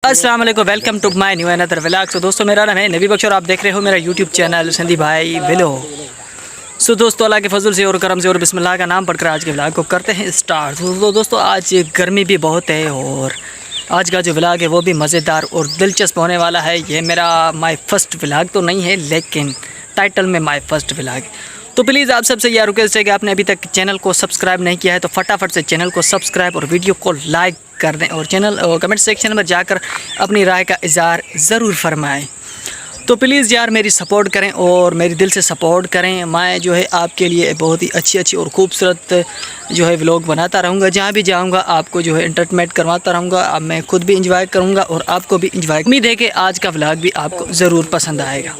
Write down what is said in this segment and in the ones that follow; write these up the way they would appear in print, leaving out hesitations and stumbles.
अस्सलाम वालेकुम, welcome to my new another vlog. तो दोस्तों मेरा नाम है नबी बख्श और आप देख रहे हो मेरा यूट्यूब चैनल संदीप भाई विलो। सो दोस्तों अल्लाह के फजल से और करम से और बिस्मिल्लाह का नाम पढ़कर आज के व्लॉग को करते हैं स्टार्ट। तो दोस्तों आज गर्मी भी बहुत है और आज का जो व्लॉग है वो भी मज़ेदार और दिलचस्प होने वाला है। ये मेरा माय फर्स्ट व्लॉग तो नहीं है लेकिन टाइटल में माय फर्स्ट व्लॉग। तो प्लीज़ आप सबसे यह रिक्वेस्ट है कि आपने अभी तक चैनल को सब्सक्राइब नहीं किया है तो फटाफट से चैनल को सब्सक्राइब और वीडियो को लाइक कर दें और चैनल और कमेंट सेक्शन में जाकर अपनी राय का इज़हार ज़रूर फरमाएं। तो प्लीज़ यार मेरी सपोर्ट करें और मेरी दिल से सपोर्ट करें। मैं जो है आपके लिए बहुत ही अच्छी और ख़ूबसूरत जो है व्लॉग बनाता रहूँगा। जहाँ भी जाऊँगा आपको जो है एंटरटेनमेंट करवाता रहूँगा। अब मैं खुद भी इंजॉय करूँगा और आपको भी इंजॉय। उम्मीद है कि आज का व्लॉग भी आपको ज़रूर पसंद आएगा।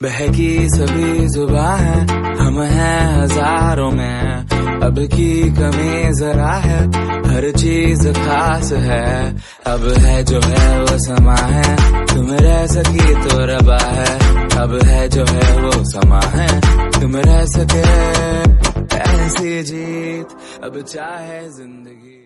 बहकी सभी जुबां है, हम हैं हजारों में, अब की कमी जरा है, हर चीज खास है। अब है जो है वो समा है, तुम रह सकी तो रबा है। अब है जो है वो समा है, तुम रह सके ऐसी जीत, अब चाहे जिंदगी।